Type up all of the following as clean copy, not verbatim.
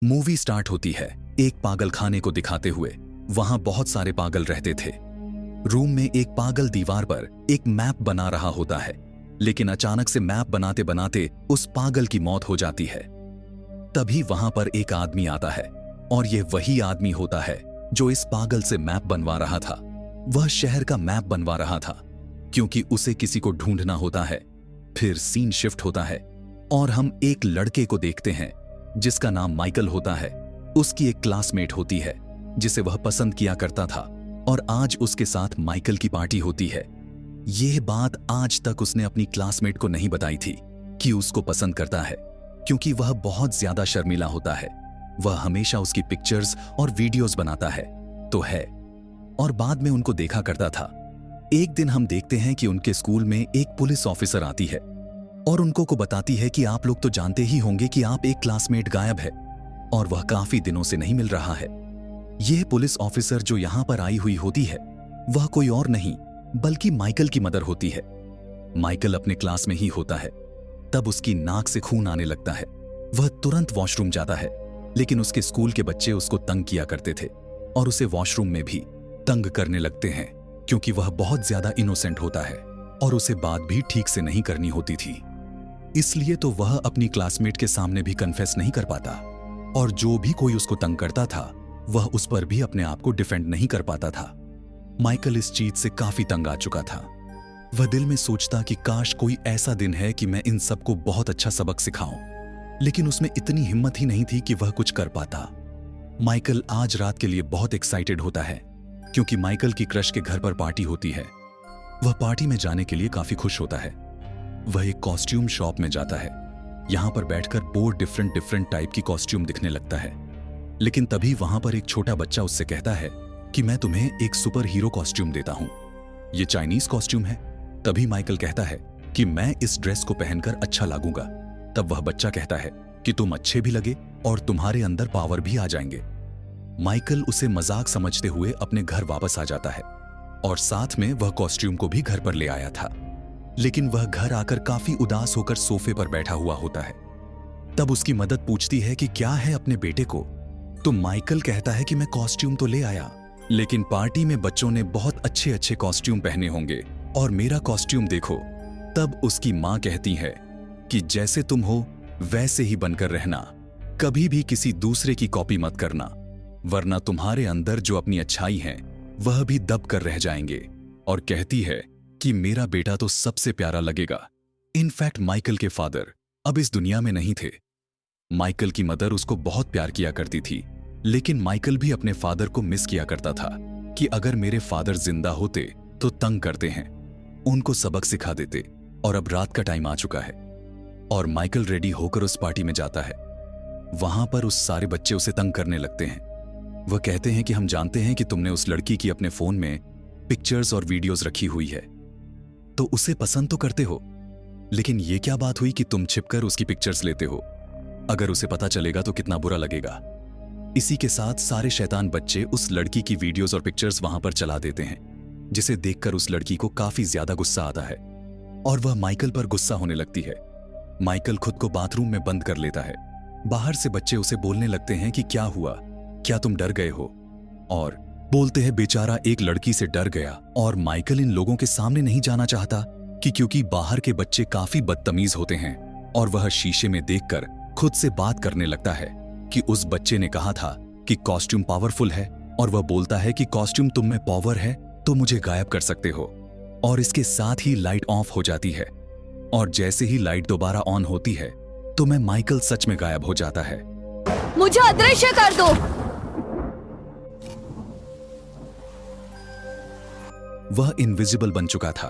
Movie start होती है एक पागल खाने को दिखाते हुए। वहां बहुत सारे पागल रहते थे। रूम में एक पागल दीवार पर एक मैप बना रहा होता है, लेकिन अचानक से मैप बनाते बनाते उस पागल की मौत हो जाती है। तभी वहां पर एक आदमी आता है और यह वही आदमी होता है जो इस पागल से मैप बनवा रहा था। वह शहर का मैप बनवा रहा था क्योंकि उसे किसी को ढूंढना होता है। फिर सीन शिफ्ट होता है और हम एक लड़के को देखते हैं जिसका नाम माइकल होता है। उसकी एक क्लासमेट होती है जिसे वह पसंद किया करता था और आज उसके साथ माइकल की पार्टी होती है। यह बात आज तक उसने अपनी क्लासमेट को नहीं बताई थी कि उसको पसंद करता है, क्योंकि वह बहुत ज्यादा शर्मीला होता है। वह हमेशा उसकी पिक्चर्स और वीडियोस बनाता है तो है और बाद में उनको देखा करता था। एक दिन हम देखते हैं कि उनके स्कूल में एक पुलिस ऑफिसर आती है और उनको को बताती है कि आप लोग तो जानते ही होंगे कि आप एक क्लासमेट गायब है और वह काफी दिनों से नहीं मिल रहा है। यह पुलिस ऑफिसर जो यहां पर आई हुई होती है वह कोई और नहीं बल्कि माइकल की मदर होती है। माइकल अपने क्लास में ही होता है। तब उसकी नाक से खून आने लगता है। वह तुरंत वॉशरूम जाता है, लेकिन उसके स्कूल के बच्चे उसको तंग किया करते थे और उसे वॉशरूम में भी तंग करने लगते हैं, क्योंकि वह बहुत ज्यादा इनोसेंट होता है और उसे बात भी ठीक से नहीं करनी होती थी। इसलिए तो वह अपनी क्लासमेट के सामने भी कन्फेस नहीं कर पाता और जो भी कोई उसको तंग करता था वह उस पर भी अपने आप को डिफेंड नहीं कर पाता था। माइकल इस चीज से काफी तंग आ चुका था। वह दिल में सोचता कि काश कोई ऐसा दिन है कि मैं इन सबको बहुत अच्छा सबक सिखाऊं, लेकिन उसमें इतनी हिम्मत ही नहीं थी कि वह कुछ कर पाता। माइकल आज रात के लिए बहुत एक्साइटेड होता है क्योंकि माइकल की क्रश के घर पर पार्टी होती है। वह पार्टी में जाने के लिए काफी खुश होता है। वह एक कॉस्ट्यूम शॉप में जाता है। यहां पर बैठकर बहुत डिफरेंट टाइप की कॉस्ट्यूम दिखने लगता है, लेकिन तभी वहां पर एक छोटा बच्चा उससे कहता है कि मैं तुम्हें एक सुपर हीरो कॉस्ट्यूम देता हूं, ये चाइनीज कॉस्ट्यूम है। तभी माइकल कहता है कि मैं इस ड्रेस को पहनकर अच्छा लगूंगा। तब वह बच्चा कहता है कि तुम अच्छे भी लगे और तुम्हारे अंदर पावर भी आ जाएंगे। माइकल उसे मजाक समझते हुए अपने घर वापस आ जाता है और साथ में वह कॉस्ट्यूम को भी घर पर ले आया था, लेकिन वह घर आकर काफी उदास होकर सोफे पर बैठा हुआ होता है। तब उसकी मदद पूछती है कि क्या है अपने बेटे को। तो माइकल कहता है कि मैं कॉस्ट्यूम तो ले आया, लेकिन पार्टी में बच्चों ने बहुत अच्छे अच्छे कॉस्ट्यूम पहने होंगे और मेरा कॉस्ट्यूम देखो। तब उसकी मां कहती है कि जैसे तुम हो वैसे ही बनकर रहना, कभी भी किसी दूसरे की कॉपी मत करना, वरना तुम्हारे अंदर जो अपनी अच्छाई है वह भी दब कर रह जाएंगे। और कहती है कि मेरा बेटा तो सबसे प्यारा लगेगा। इनफैक्ट माइकल के फादर अब इस दुनिया में नहीं थे। माइकल की मदर उसको बहुत प्यार किया करती थी, लेकिन माइकल भी अपने फादर को मिस किया करता था कि अगर मेरे फादर जिंदा होते तो तंग करते हैं, उनको सबक सिखा देते। और अब रात का टाइम आ चुका है और माइकल रेडी होकर उस पार्टी में जाता है। वहां पर उस सारे बच्चे उसे तंग करने लगते हैं। वह कहते हैं कि हम जानते हैं कि तुमने उस लड़की की अपने फोन में पिक्चर्स और वीडियोस रखी हुई है, तो उसे पसंद तो करते हो, लेकिन ये क्या बात हुई कि तुम छिपकर उसकी पिक्चर्स लेते हो। अगर उसे पता चलेगा तो कितना बुरा लगेगा। इसी के साथ सारे शैतान बच्चे उस लड़की की वीडियोस और पिक्चर्स वहां पर चला देते हैं, जिसे देखकर उस लड़की को काफी ज्यादा गुस्सा आता है और वह माइकल पर गुस्सा होने लगती है। माइकल खुद को बाथरूम में बंद कर लेता है। बाहर से बच्चे उसे बोलने लगते हैं कि क्या हुआ, क्या तुम डर गए हो, और बोलते हैं बेचारा एक लड़की से डर गया। और माइकल इन लोगों के सामने नहीं जाना चाहता कि क्योंकि बाहर के बच्चे काफी बदतमीज होते हैं, और वह शीशे में देखकर खुद से बात करने लगता है कि उस बच्चे ने कहा था कि कॉस्ट्यूम पावरफुल है, और वह बोलता है कि कॉस्ट्यूम तुम में पावर है तो मुझे गायब कर सकते हो। और इसके साथ ही लाइट ऑफ हो जाती है और जैसे ही लाइट दोबारा ऑन होती है तो मैं माइकल सच में गायब हो जाता है। मुझे अदृश्य कर दो। वह इनविजिबल बन चुका था।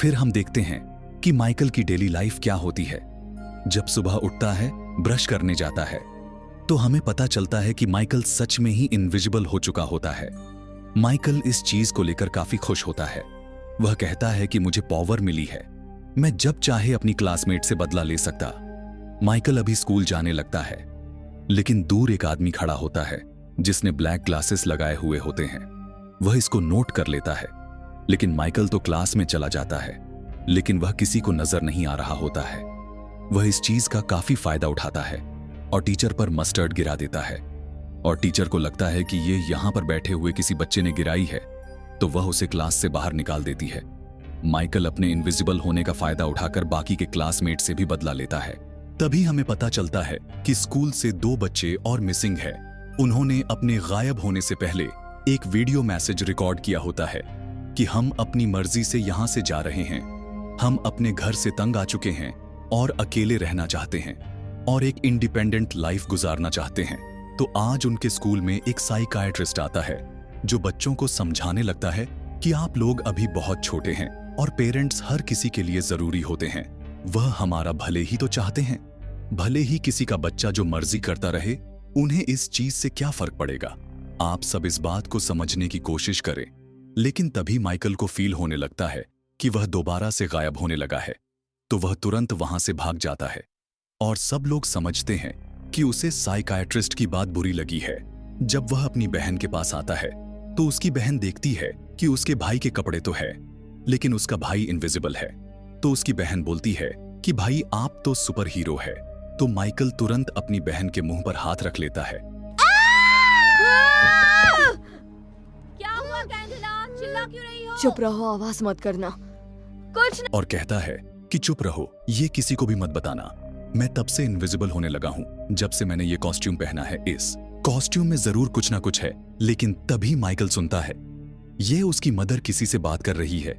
फिर हम देखते हैं कि माइकल की डेली लाइफ क्या होती है। जब सुबह उठता है, ब्रश करने जाता है, तो हमें पता चलता है कि माइकल सच में ही इनविजिबल हो चुका होता है। माइकल इस चीज को लेकर काफी खुश होता है। वह कहता है कि मुझे पावर मिली है, मैं जब चाहे अपनी क्लासमेट से बदला ले सकता। माइकल अभी स्कूल जाने लगता है, लेकिन दूर एक आदमी खड़ा होता है जिसने ब्लैक ग्लासेस लगाए हुए होते हैं। वह इसको नोट कर लेता है, लेकिन माइकल तो क्लास में चला जाता है, लेकिन वह किसी को नजर नहीं आ रहा होता है। वह इस चीज का काफी फायदा उठाता है और टीचर पर मस्टर्ड गिरा देता है। और टीचर को लगता है कि ये यहाँ पर बैठे हुए किसी बच्चे ने गिराई है, तो वह उसे क्लास से बाहर निकाल देती है। माइकल अपने इनविजिबल होने का फायदा उठाकर बाकी के क्लासमेट से भी बदला लेता है। तभी हमें पता चलता है कि स्कूल से 2 बच्चे और मिसिंग है। उन्होंने अपने गायब होने से पहले एक वीडियो मैसेज रिकॉर्ड किया होता है कि हम अपनी मर्जी से यहाँ से जा रहे हैं, हम अपने घर से तंग आ चुके हैं और अकेले रहना चाहते हैं और एक इंडिपेंडेंट लाइफ गुजारना चाहते हैं। तो आज उनके स्कूल में एक साइकाइट्रिस्ट आता है जो बच्चों को समझाने लगता है कि आप लोग अभी बहुत छोटे हैं और पेरेंट्स हर किसी के लिए जरूरी होते हैं। वह हमारा भले ही तो चाहते हैं, भले ही किसी का बच्चा जो मर्जी करता रहे, उन्हें इस चीज से क्या फर्क पड़ेगा। आप सब इस बात को समझने की कोशिश करें। लेकिन तभी माइकल को फील होने लगता है कि वह दोबारा से गायब होने लगा है, तो वह तुरंत वहां से भाग जाता है और सब लोग समझते हैं कि उसे साइकाइट्रिस्ट की बात बुरी लगी है। जब वह अपनी बहन के पास आता है तो उसकी बहन देखती है कि उसके भाई के कपड़े तो है, लेकिन उसका भाई इनविजिबल है। तो उसकी बहन बोलती है कि भाई आप तो सुपर हीरो है। तो माइकल तुरंत अपनी बहन के मुंह पर हाथ रख लेता है। क्या हुआ कैंडिला? चिल्ला क्यों रही हो? चुप रहो, आवाज मत करना। कुछ और कहता है कि चुप रहो, ये किसी को भी मत बताना। मैं तब से इनविजिबल होने लगा हूं जब से मैंने ये कॉस्ट्यूम पहना है। इस कॉस्ट्यूम में जरूर कुछ ना कुछ है। लेकिन तभी माइकल सुनता है ये उसकी मदर किसी से बात कर रही है।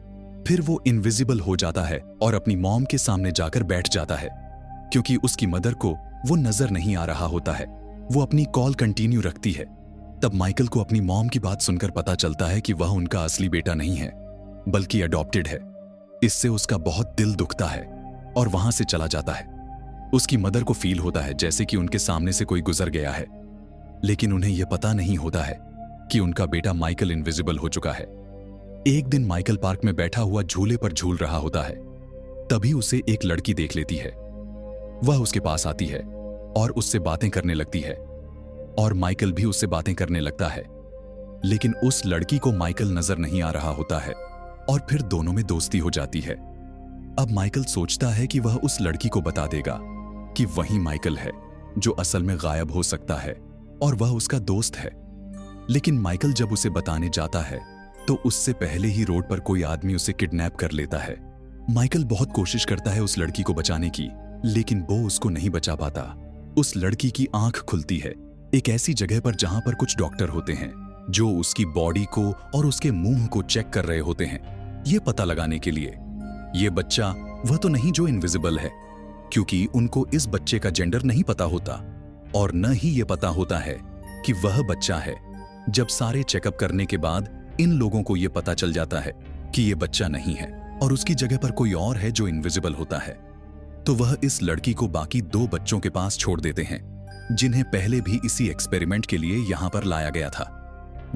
फिर वो इनविजिबल हो जाता है और अपनी मॉम के सामने जाकर बैठ जाता है, क्योंकि उसकी मदर को वो नजर नहीं आ रहा होता है। वो अपनी कॉल कंटिन्यू रखती है। तब माइकल को अपनी मॉम की बात सुनकर पता चलता है कि वह उनका असली बेटा नहीं है, बल्कि अडॉप्टेड है। इससे उसका बहुत दिल दुखता है और वहां से चला जाता है। उसकी मदर को फील होता है जैसे कि उनके सामने से कोई गुजर गया है, लेकिन उन्हें यह पता नहीं होता है कि उनका बेटा माइकल इनविजिबल हो चुका है। एक दिन माइकल पार्क में बैठा हुआ झूले पर झूल रहा होता है। तभी उसे एक लड़की देख लेती है। वह उसके पास आती है और उससे बातें करने लगती है और माइकल भी उससे बातें करने लगता है। लेकिन उस लड़की को माइकल नजर नहीं आ रहा होता है और फिर दोनों में दोस्ती हो जाती है। अब माइकल सोचता है कि वह उस लड़की को बता देगा कि वही माइकल है जो असल में गायब हो सकता है और वह उसका दोस्त है। लेकिन माइकल जब उसे बताने जाता है तो उससे पहले ही रोड पर कोई आदमी उसे किडनैप कर लेता है। माइकल बहुत कोशिश करता है उस लड़की को बचाने की, लेकिन वो उसको नहीं बचा पाता। उस लड़की की आंख खुलती है एक ऐसी जगह पर जहां पर कुछ डॉक्टर होते हैं जो उसकी बॉडी को और उसके मुंह को चेक कर रहे होते हैं, ये पता लगाने के लिए ये बच्चा वह तो नहीं जो इनविजिबल है, क्योंकि उनको इस बच्चे का जेंडर नहीं पता होता और न ही ये पता होता है कि वह बच्चा है। जब सारे चेकअप करने के बाद इन लोगों को यह पता चल जाता है कि ये बच्चा नहीं है और उसकी जगह पर कोई और है जो इनविजिबल होता है, तो वह इस लड़की को बाकी 2 बच्चों के पास छोड़ देते हैं जिन्हें पहले भी इसी एक्सपेरिमेंट के लिए यहां पर लाया गया था।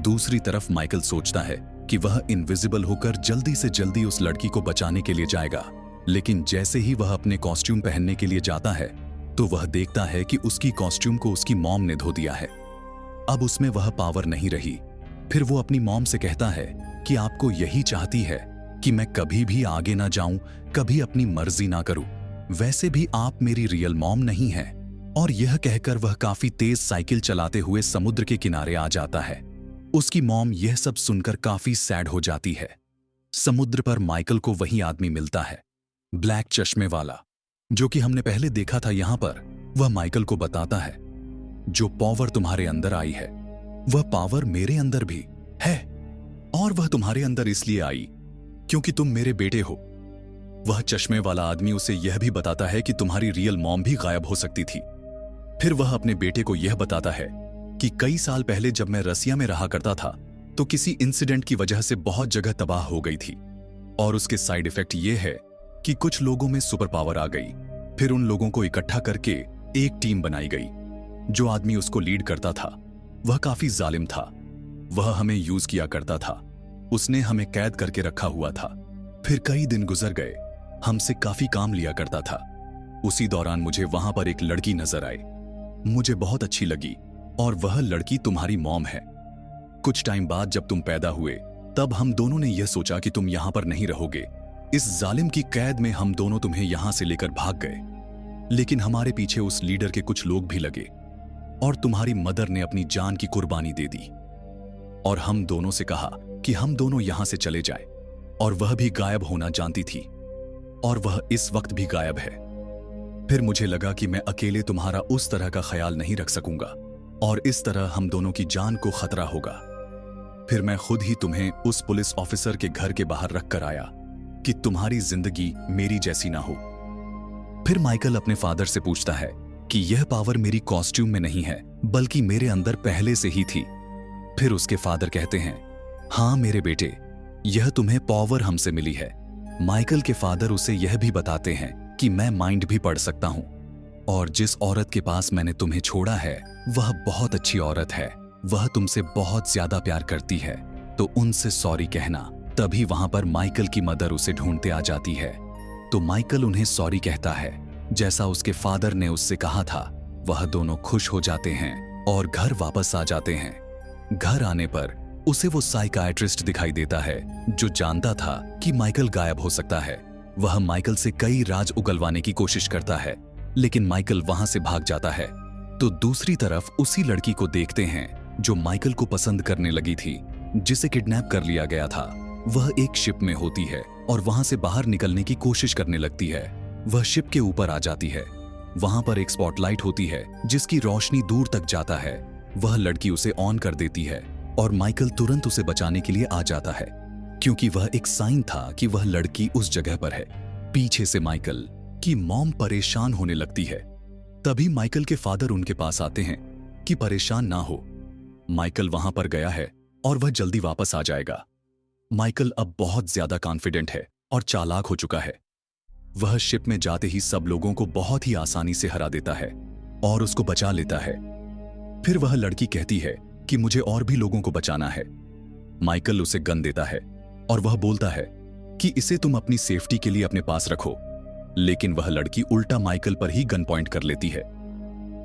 दूसरी तरफ माइकल सोचता है कि वह इनविजिबल होकर जल्दी से जल्दी उस लड़की को बचाने के लिए जाएगा, लेकिन जैसे ही वह अपने कॉस्ट्यूम पहनने के लिए जाता है तो वह देखता है कि उसकी कॉस्ट्यूम को उसकी मॉम ने धो दिया है। अब उसमें वह पावर नहीं रही। फिर वो अपनी मॉम से कहता है कि आपको यही चाहती है कि मैं कभी भी आगे ना जाऊं, कभी अपनी मर्जी ना करूं, वैसे भी आप मेरी रियल मॉम नहीं है। और यह कहकर वह काफी तेज साइकिल चलाते हुए समुद्र के किनारे आ जाता है। उसकी मॉम यह सब सुनकर काफी सैड हो जाती है। समुद्र पर माइकल को वही आदमी मिलता है, ब्लैक चश्मे वाला, जो कि हमने पहले देखा था यहां पर। वह माइकल को बताता है जो पावर तुम्हारे अंदर आई है वह पावर मेरे अंदर भी है, और वह तुम्हारे अंदर इसलिए आई क्योंकि तुम मेरे बेटे हो। वह चश्मे वाला आदमी उसे यह भी बताता है कि तुम्हारी रियल मॉम भी गायब हो सकती थी। फिर वह अपने बेटे को यह बताता है कि कई साल पहले जब मैं रसिया में रहा करता था तो किसी इंसिडेंट की वजह से बहुत जगह तबाह हो गई थी, और उसके साइड इफेक्ट यह है कि कुछ लोगों में सुपर पावर आ गई। फिर उन लोगों को इकट्ठा करके एक टीम बनाई गई। जो आदमी उसको लीड करता था वह काफी जालिम था। वह हमें यूज किया करता था। उसने हमें कैद करके रखा हुआ था। फिर कई दिन गुजर गए, हमसे काफी काम लिया करता था। उसी दौरान मुझे वहां पर एक लड़की नजर आई, मुझे बहुत अच्छी लगी, और वह लड़की तुम्हारी मॉम है। कुछ टाइम बाद जब तुम पैदा हुए तब हम दोनों ने यह सोचा कि तुम यहां पर नहीं रहोगे। इस जालिम की कैद में हम दोनों तुम्हें यहां से लेकर भाग गए। लेकिन हमारे पीछे उस लीडर के कुछ लोग भी लगे और तुम्हारी मदर ने अपनी जान की कुर्बानी दे दी और हम दोनों से कहा कि हम दोनों यहां से चले जाएं, और वह भी गायब होना जानती थी और वह इस वक्त भी गायब है। फिर मुझे लगा कि मैं अकेले तुम्हारा उस तरह का ख्याल नहीं रख सकूंगा और इस तरह हम दोनों की जान को खतरा होगा। फिर मैं खुद ही तुम्हें उस पुलिस ऑफिसर के घर के बाहर रख कर आया कि तुम्हारी जिंदगी मेरी जैसी ना हो। फिर माइकल अपने फादर से पूछता है कि यह पावर मेरी कॉस्ट्यूम में नहीं है बल्कि मेरे अंदर पहले से ही थी। फिर उसके फादर कहते हैं, हाँ मेरे बेटे, यह तुम्हें पावर हमसे मिली है। माइकल के फादर उसे यह भी बताते हैं कि मैं माइंड भी पढ़ सकता हूं और जिस औरत के पास मैंने तुम्हें छोड़ा है वह बहुत अच्छी औरत है, वह तुमसे बहुत ज्यादा प्यार करती है, तो उनसे सॉरी कहना। तभी वहां पर माइकल की मदर उसे ढूंढते आ जाती है, तो माइकल उन्हें सॉरी कहता है जैसा उसके फादर ने उससे कहा था। वह दोनों खुश हो जाते हैं और घर वापस आ जाते हैं। घर आने पर उसे वो साइकाइट्रिस्ट दिखाई देता है जो जानता था कि माइकल गायब हो सकता है। वह माइकल से कई राज उगलवाने की कोशिश करता है लेकिन माइकल वहां से भाग जाता है। तो दूसरी तरफ उसी लड़की को देखते हैं जो माइकल को पसंद करने लगी थी, जिसे किडनैप कर लिया गया था। वह एक शिप में होती है और वहां से बाहर निकलने की कोशिश करने लगती है। वह शिप के ऊपर आ जाती है। वहां पर एक स्पॉटलाइट होती है जिसकी रोशनी दूर तक जाता है। वह लड़की उसे ऑन कर देती है और माइकल तुरंत उसे बचाने के लिए आ जाता है क्योंकि वह एक साइन था कि वह लड़की उस जगह पर है। पीछे से माइकल की मॉम परेशान होने लगती है। तभी माइकल के फादर उनके पास आते हैं कि परेशान ना हो, माइकल वहां पर गया है और वह जल्दी वापस आ जाएगा। माइकल अब बहुत ज्यादा कॉन्फिडेंट है और चालाक हो चुका है। वह शिप में जाते ही सब लोगों को बहुत ही आसानी से हरा देता है और उसको बचा लेता है। फिर वह लड़की कहती है कि मुझे और भी लोगों को बचाना है। माइकल उसे गन देता है और वह बोलता है कि इसे तुम अपनी सेफ्टी के लिए अपने पास रखो, लेकिन वह लड़की उल्टा माइकल पर ही गन पॉइंट कर लेती है।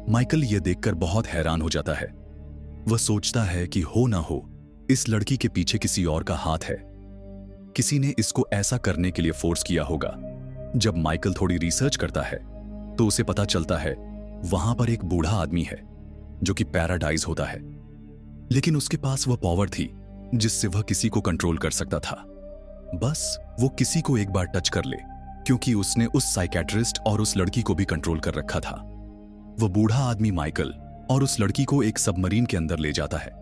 माइकल यह देखकर बहुत हैरान हो जाता है। वह सोचता है कि हो ना हो इस लड़की के पीछे किसी और का हाथ है, किसी ने इसको ऐसा करने के लिए फोर्स किया होगा। जब माइकल थोड़ी रिसर्च करता है तो उसे पता चलता है वहां पर एक बूढ़ा आदमी है जो कि पैराडाइज होता है, लेकिन उसके पास वह पावर थी जिससे वह किसी को कंट्रोल कर सकता था। बस वो किसी को एक बार टच कर ले, क्योंकि उसने उस साइकेट्रिस्ट और उस लड़की को भी कंट्रोल कर रखा था। वह बूढ़ा आदमी माइकल और उस लड़की को एक सबमरीन के अंदर ले जाता है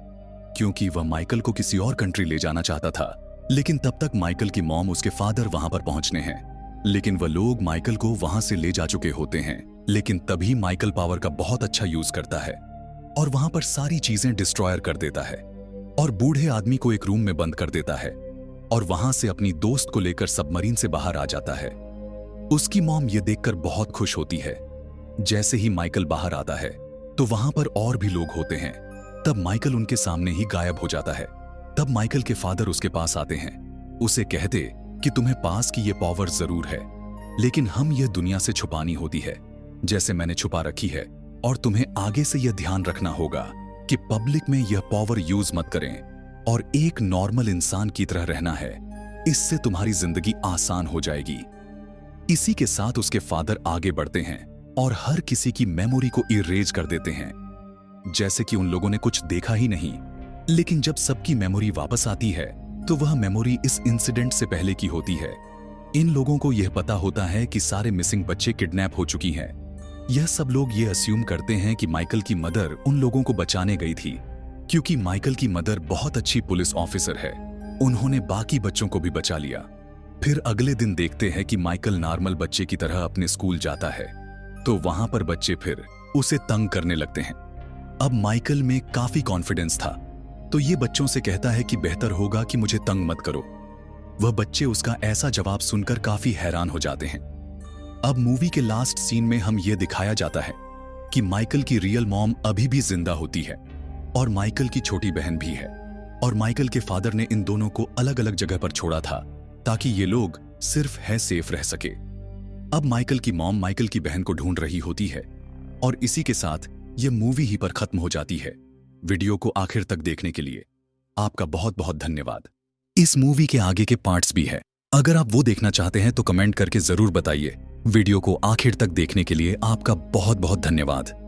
क्योंकि वह माइकल को किसी और कंट्री ले जाना चाहता था। लेकिन तब तक माइकल की मॉम उसके फादर वहां पर पहुंचने हैं, लेकिन वह लोग माइकल को वहां से ले जा चुके होते हैं। लेकिन तभी माइकल पावर का बहुत अच्छा यूज करता है और वहां पर सारी चीजें डिस्ट्रॉयर कर देता है और बूढ़े आदमी को एक रूम में बंद कर देता है और वहां से अपनी दोस्त को लेकर सबमरीन से बाहर आ जाता है। उसकी मॉम ये देखकर बहुत खुश होती है। जैसे ही माइकल बाहर आता है तो वहां पर और भी लोग होते हैं। तब माइकल उनके सामने ही गायब हो जाता है। तब माइकल के फादर उसके पास आते हैं, उसे कहते कि तुम्हें पास की ये पावर जरूर है, लेकिन हम यह दुनिया से छुपानी होती है जैसे मैंने छुपा रखी है, और तुम्हें आगे से यह ध्यान रखना होगा कि पब्लिक में यह पावर यूज मत करें और एक नॉर्मल इंसान की तरह रहना है। इससे तुम्हारी जिंदगी आसान हो जाएगी। इसी के साथ उसके फादर आगे बढ़ते हैं और हर किसी की मेमोरी को इरेज कर देते हैं, जैसे कि उन लोगों ने कुछ देखा ही नहीं। लेकिन जब सबकी मेमोरी वापस आती है तो वह मेमोरी इस इंसिडेंट से पहले की होती है। इन लोगों को यह पता होता है कि सारे मिसिंग बच्चे किडनैप हो चुकी हैं। यह सब लोग ये अस्यूम करते हैं कि माइकल की मदर उन लोगों को बचाने गई थी, क्योंकि माइकल की मदर बहुत अच्छी पुलिस ऑफिसर है। उन्होंने बाकी बच्चों को भी बचा लिया। फिर अगले दिन देखते हैं कि माइकल नॉर्मल बच्चे की तरह अपने स्कूल जाता है, तो वहां पर बच्चे फिर उसे तंग करने लगते हैं। अब माइकल में काफी कॉन्फिडेंस था, तो ये बच्चों से कहता है कि बेहतर होगा कि मुझे तंग मत करो। वह बच्चे उसका ऐसा जवाब सुनकर काफी हैरान हो जाते हैं। अब मूवी के लास्ट सीन में हम ये दिखाया जाता है कि माइकल की रियल मॉम अभी भी जिंदा होती है और माइकल की छोटी बहन भी है, और माइकल के फादर ने इन दोनों को अलग अलग जगह पर छोड़ा था ताकि ये लोग सिर्फ है सेफ रह सके। अब माइकल की मॉम माइकल की बहन को ढूंढ रही होती है और इसी के साथ ये मूवी ही पर खत्म हो जाती है। वीडियो को आखिर तक देखने के लिए आपका बहुत बहुत धन्यवाद। इस मूवी के आगे के पार्ट्स भी है, अगर आप वो देखना चाहते हैं तो कमेंट करके जरूर बताइए। वीडियो को आखिर तक देखने के लिए आपका बहुत बहुत धन्यवाद।